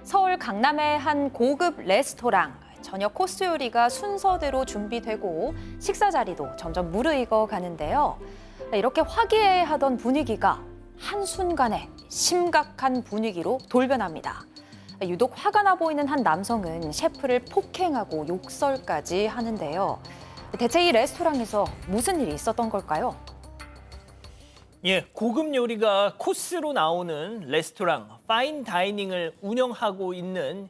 서울 강남의 한 고급 레스토랑. 저녁 코스 요리가 순서대로 준비되고 식사 자리도 점점 무르익어 가는데요. 이렇게 화기애애하던 분위기가 한순간에 심각한 분위기로 돌변합니다. 유독 화가 나 보이는 한 남성은 셰프를 폭행하고 욕설까지 하는데요. 대체 이 레스토랑에서 무슨 일이 있었던 걸까요? 예, 고급 요리가 코스로 나오는 레스토랑 파인 다이닝을 운영하고 있는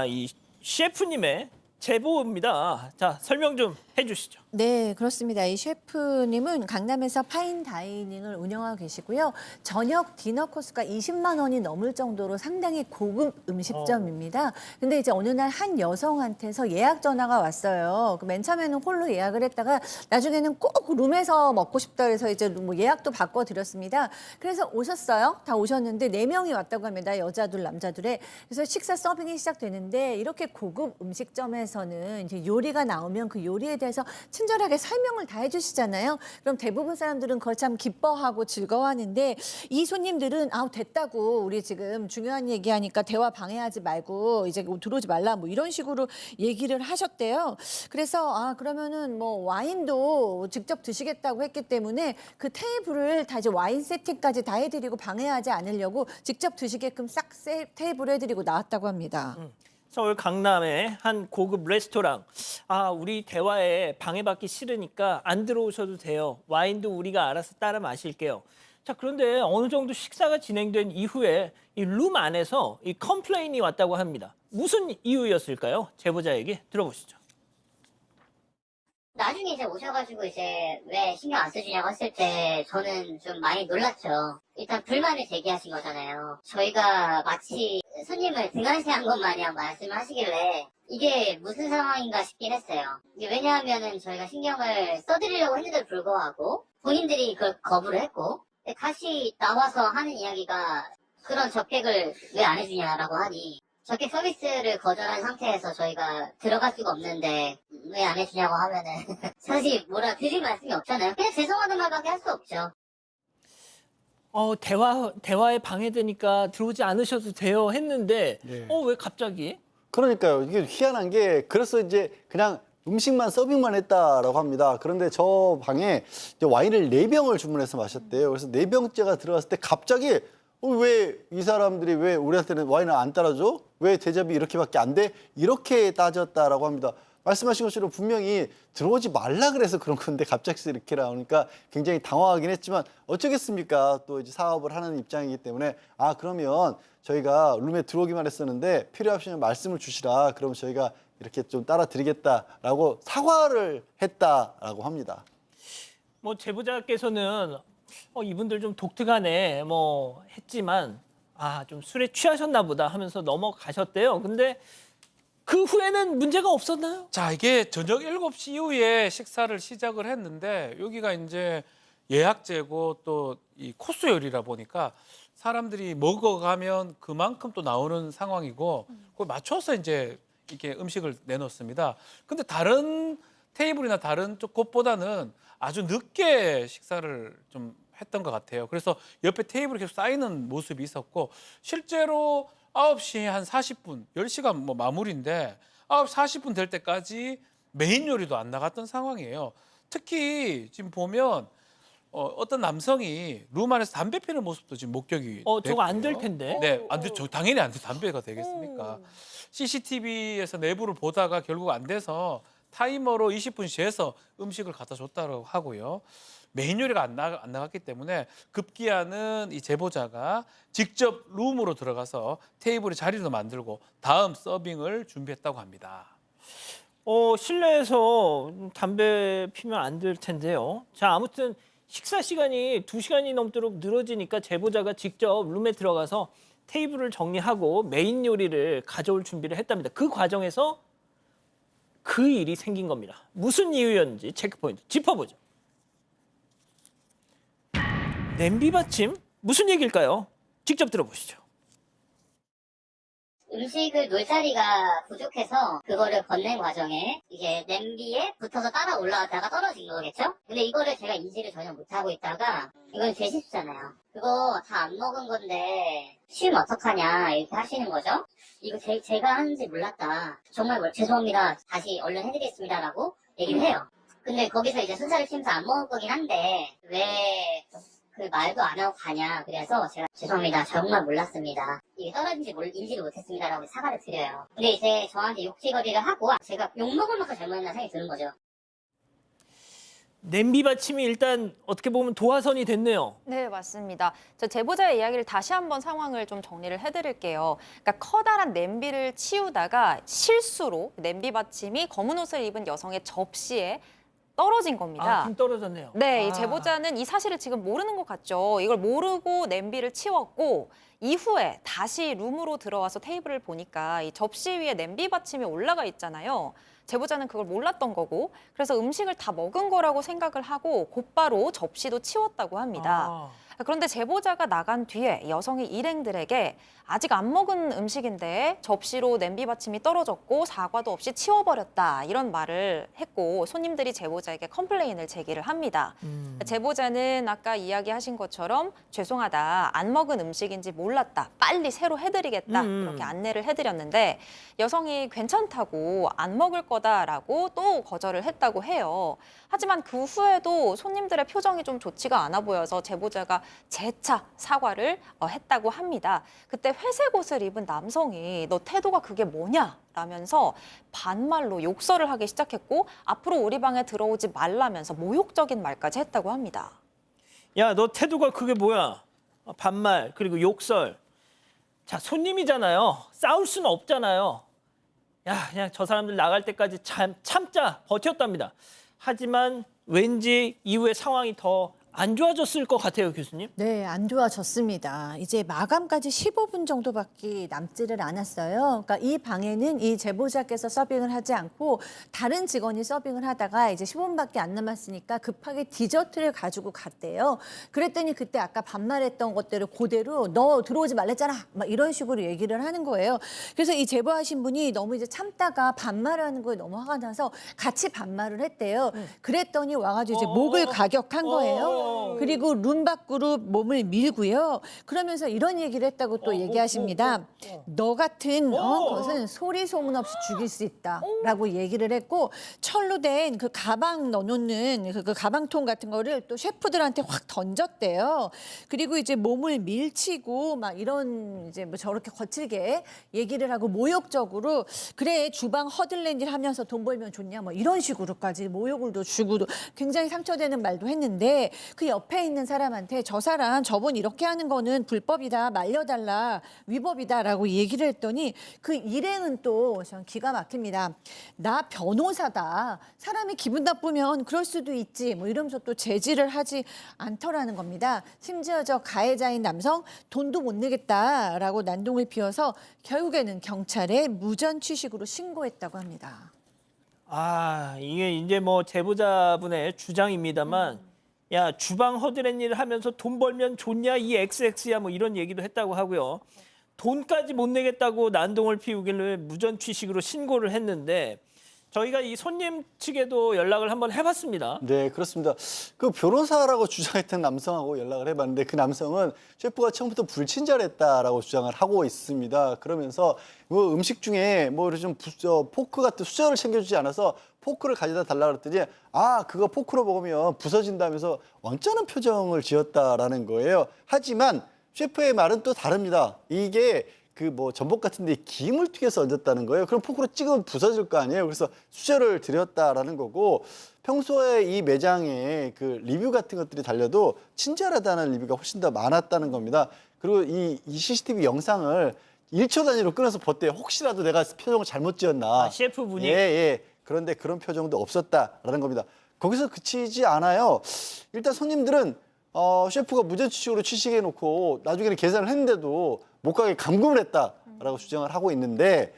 이 셰프님의 제보입니다. 자, 설명 좀 해주시죠. 네, 그렇습니다. 이 셰프님은 강남에서 파인 다이닝을 운영하고 계시고요. 저녁 디너 코스가 20만 원이 넘을 정도로 상당히 고급 음식점입니다. 근데 이제 어느 날 한 여성한테서 예약 전화가 왔어요. 맨 처음에는 홀로 예약을 했다가 나중에는 꼭 룸에서 먹고 싶다 그래서 이제 뭐 예약도 바꿔드렸습니다. 그래서 오셨어요. 다 오셨는데 4명이 왔다고 합니다. 여자 둘, 남자 둘에. 그래서 식사 서빙이 시작되는데 이렇게 고급 음식점에서는 이제 요리가 나오면 그 요리에 대해서 친절하게 설명을 다 해주시잖아요. 그럼 대부분 사람들은 그걸 참 기뻐하고 즐거워하는데 이 손님들은 아우 됐다고 우리 지금 중요한 얘기하니까 대화 방해하지 말고 이제 들어오지 말라 뭐 이런 식으로 얘기를 하셨대요. 그래서 그러면은 뭐 와인도 직접 드시겠다고 했기 때문에 그 테이블을 다 이제 와인 세팅까지 다 해드리고 방해하지 않으려고 직접 드시게끔 싹 테이블 해드리고 나왔다고 합니다. 서울 강남의 한 고급 레스토랑. 우리 대화에 방해받기 싫으니까 안 들어오셔도 돼요. 와인도 우리가 알아서 따라 마실게요. 자, 그런데 어느 정도 식사가 진행된 이후에 이 룸 안에서 이 컴플레인이 왔다고 합니다. 무슨 이유였을까요? 제보자 얘기 들어보시죠. 나중에 이제 오셔가지고 이제 왜 신경 안 써주냐고 했을 때 저는 좀 많이 놀랐죠. 일단 불만을 제기하신 거잖아요. 저희가 마치 손님을 등한시한 것 마냥 말씀을 하시길래 이게 무슨 상황인가 싶긴 했어요. 이게 왜냐하면은 저희가 신경을 써드리려고 했는데도 불구하고 본인들이 그걸 거부를 했고 다시 나와서 하는 이야기가 그런 접객을 왜 안 해주냐라고 하니 접객 서비스를 거절한 상태에서 저희가 들어갈 수가 없는데 왜 안 해주냐고 하면은 사실 뭐라 드릴 말씀이 없잖아요. 그냥 죄송하단 말밖에 할 수 없죠. 대화에 방해되니까 들어오지 않으셔도 돼요 했는데 네. 왜 갑자기? 그러니까요. 이게 희한한 게 그래서 이제 그냥 음식만 서빙만 했다라고 합니다. 그런데 저 방에 이제 와인을 4병을 주문해서 마셨대요. 그래서 4병째가 들어갔을 때 갑자기 왜 이 사람들이 왜 우리한테는 와인을 안 따라줘? 왜 대접이 이렇게밖에 안 돼? 이렇게 따졌다라고 합니다. 말씀하신 것처럼 분명히 들어오지 말라 그래서 그런 건데 갑자기 이렇게 나오니까 굉장히 당황하긴 했지만 어쩌겠습니까? 또 이제 사업을 하는 입장이기 때문에 그러면 저희가 룸에 들어오기만 했었는데 필요하시면 말씀을 주시라. 그럼 저희가 이렇게 좀 따라 드리겠다라고 사과를 했다라고 합니다. 뭐 제보자께서는 이분들 좀 독특하네 뭐 했지만 좀 술에 취하셨나 보다 하면서 넘어가셨대요. 근데 그 후에는 문제가 없었나요? 자, 이게 저녁 7시 이후에 식사를 시작을 했는데 여기가 이제 예약제고 또 이 코스 요리라 보니까 사람들이 먹어가면 그만큼 또 나오는 상황이고 그걸 맞춰서 이제 이렇게 음식을 내놓습니다. 근데 다른 테이블이나 다른 쪽 곳보다는 아주 늦게 식사를 좀 했던 것 같아요. 그래서 옆에 테이블이 계속 쌓이는 모습이 있었고 실제로 9시 한 40분, 10시가 뭐 마무리인데 9시 40분 될 때까지 메인 요리도 안 나갔던 상황이에요. 특히 지금 보면 어떤 남성이 룸 안에서 담배 피는 모습도 지금 목격이 저거 안 될 됐고요. 텐데. 네, 안 되죠. 당연히 안 돼. 담배가 되겠습니까? CCTV에서 내부를 보다가 결국 안 돼서 타이머로 20분 재서 음식을 갖다 줬다고 하고요. 메인 요리가 안 나갔기 때문에 급기야는 이 제보자가 직접 룸으로 들어가서 테이블에 자리도 만들고 다음 서빙을 준비했다고 합니다. 실내에서 담배 피면 안 될 텐데요. 자, 아무튼 식사 시간이 2시간이 넘도록 늘어지니까 제보자가 직접 룸에 들어가서 테이블을 정리하고 메인 요리를 가져올 준비를 했답니다. 그 과정에서 그 일이 생긴 겁니다. 무슨 이유였는지 체크포인트 짚어보죠. 냄비 받침? 무슨 얘기일까요? 직접 들어보시죠. 음식을 놓을 자리가 부족해서 그거를 건넨 과정에 이게 냄비에 붙어서 따라 올라갔다가 떨어진 거겠죠? 근데 이거를 제가 인지를 전혀 못하고 있다가 이건 제 실수잖아요. 그거 다 안 먹은 건데 치우면 어떡하냐 이렇게 하시는 거죠? 이거 제가 하는지 몰랐다. 정말 죄송합니다. 다시 얼른 해드리겠습니다라고 얘기를 해요. 근데 거기서 이제 순서를 치면서 안 먹을 거긴 한데 왜 그 말도 안 하고 가냐. 그래서 제가 죄송합니다. 정말 몰랐습니다. 이게 떨어진지 인지를 못했습니다라고 사과를 드려요. 근데 이제 저한테 욕지거리를 하고 제가 욕먹을 만큼 잘못했나 생각이 드는 거죠. 냄비 받침이 일단 어떻게 보면 도화선이 됐네요. 네, 맞습니다. 저 제보자의 이야기를 다시 한번 상황을 좀 정리를 해드릴게요. 그러니까 커다란 냄비를 치우다가 실수로 냄비 받침이 검은 옷을 입은 여성의 접시에 떨어진 겁니다. 좀 떨어졌네요. 네, 이 제보자는 이 사실을 지금 모르는 것 같죠. 이걸 모르고 냄비를 치웠고 이후에 다시 룸으로 들어와서 테이블을 보니까 이 접시 위에 냄비 받침이 올라가 있잖아요. 제보자는 그걸 몰랐던 거고 그래서 음식을 다 먹은 거라고 생각을 하고 곧바로 접시도 치웠다고 합니다. 그런데 제보자가 나간 뒤에 여성이 일행들에게 아직 안 먹은 음식인데 접시로 냄비 받침이 떨어졌고 사과도 없이 치워버렸다 이런 말을 했고 손님들이 제보자에게 컴플레인을 제기를 합니다. 제보자는 아까 이야기하신 것처럼 죄송하다 안 먹은 음식인지 몰랐다 빨리 새로 해드리겠다 이렇게 안내를 해드렸는데 여성이 괜찮다고 안 먹을 거다라고 또 거절을 했다고 해요. 하지만 그 후에도 손님들의 표정이 좀 좋지가 않아 보여서 제보자가 재차 사과를 했다고 합니다. 그때 회색 옷을 입은 남성이 너 태도가 그게 뭐냐? 라면서 반말로 욕설을 하기 시작했고 앞으로 우리 방에 들어오지 말라면서 모욕적인 말까지 했다고 합니다. 야, 너 태도가 그게 뭐야? 반말 그리고 욕설. 자, 손님이잖아요. 싸울 수는 없잖아요. 야, 그냥 저 사람들 나갈 때까지 참자 버텼답니다. 하지만 왠지 이후에 상황이 더 안 좋아졌을 것 같아요, 교수님. 네, 안 좋아졌습니다. 이제 마감까지 15분 정도밖에 남지를 않았어요. 그러니까 이 방에는 이 제보자께서 서빙을 하지 않고 다른 직원이 서빙을 하다가 이제 15분밖에 안 남았으니까 급하게 디저트를 가지고 갔대요. 그랬더니 그때 아까 반말했던 것들을 그대로 너 들어오지 말랬잖아. 막 이런 식으로 얘기를 하는 거예요. 그래서 이 제보하신 분이 너무 이제 참다가 반말하는 거에 너무 화가 나서 같이 반말을 했대요. 그랬더니 와가지고 이제 목을 가격한 거예요. 그리고 룸 밖으로 몸을 밀고요. 그러면서 이런 얘기를 했다고 또 얘기하십니다. 너 같은 것은 소리 소문 없이 죽일 수 있다라고 얘기를 했고 철로 된 그 가방 넣어놓는 그 가방통 같은 거를 또 셰프들한테 확 던졌대요. 그리고 이제 몸을 밀치고 막 이런 이제 뭐 저렇게 거칠게 얘기를 하고 모욕적으로 그래 주방 허들렛 일 하면서 돈 벌면 좋냐 뭐 이런 식으로까지 모욕을 또 주고도 굉장히 상처되는 말도 했는데 그 옆에 있는 사람한테 저 사람 저분 이렇게 하는 거는 불법이다 말려달라 위법이다라고 얘기를 했더니 그 일행은 또 전 기가 막힙니다. 나 변호사다. 사람이 기분 나쁘면 그럴 수도 있지 뭐 이러면서 또 제지를 하지 않더라는 겁니다. 심지어 저 가해자인 남성 돈도 못 내겠다라고 난동을 피워서 결국에는 경찰에 무전 취식으로 신고했다고 합니다. 이게 이제 뭐 제보자분의 주장입니다만 야, 주방 허드렛 일을 하면서 돈 벌면 좋냐 이 XX야 뭐 이런 얘기도 했다고 하고요. 돈까지 못 내겠다고 난동을 피우길래 무전 취식으로 신고를 했는데 저희가 이 손님 측에도 연락을 한번 해봤습니다. 네, 그렇습니다. 그 변호사라고 주장했던 남성하고 연락을 해봤는데 그 남성은 셰프가 처음부터 불친절했다라고 주장을 하고 있습니다. 그러면서 뭐 음식 중에 뭐 좀 포크 같은 수저를 챙겨주지 않아서 포크를 가져다 달라 그랬더니 그거 포크로 먹으면 부서진다면서 언짢은 표정을 지었다라는 거예요. 하지만 셰프의 말은 또 다릅니다. 이게 그 뭐 전복 같은 데 김을 튀겨서 얹었다는 거예요. 그럼 포크로 찍으면 부서질 거 아니에요. 그래서 수저를 드렸다라는 거고 평소에 이 매장에 그 리뷰 같은 것들이 달려도 친절하다는 리뷰가 훨씬 더 많았다는 겁니다. 그리고 이 CCTV 영상을 1초 단위로 끊어서 봤대요. 혹시라도 내가 표정을 잘못 지었나. 셰프분이? 예. 그런데 그런 표정도 없었다라는 겁니다. 거기서 그치지 않아요. 일단 손님들은 셰프가 무전취식으로 취식해놓고 나중에는 계산을 했는데도 못 가게 감금을 했다라고 주장을 하고 있는데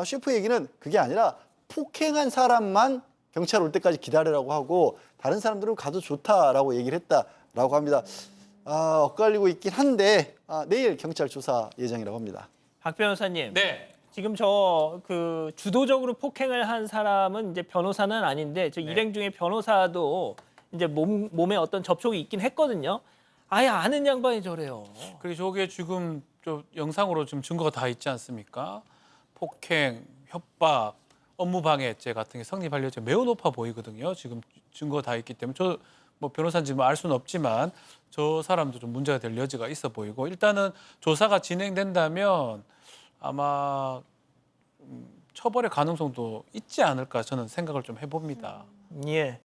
셰프 얘기는 그게 아니라 폭행한 사람만 경찰 올 때까지 기다리라고 하고 다른 사람들은 가도 좋다라고 얘기를 했다라고 합니다. 엇갈리고 있긴 한데 내일 경찰 조사 예정이라고 합니다. 박 변호사님. 네. 지금 저 그 주도적으로 폭행을 한 사람은 이제 변호사는 아닌데 저 네. 일행 중에 변호사도 이제 몸에 어떤 접촉이 있긴 했거든요. 아예 아는 양반이 저래요. 그리고 저게 지금 저 영상으로 지금 증거가 다 있지 않습니까? 폭행, 협박, 업무방해죄 같은 게 성립할 여지가 매우 높아 보이거든요. 지금 증거가 다 있기 때문에 저 뭐 변호사인지 뭐 알 수는 없지만 저 사람도 좀 문제가 될 여지가 있어 보이고 일단은 조사가 진행된다면 아마 처벌의 가능성도 있지 않을까 저는 생각을 좀 해봅니다. 예.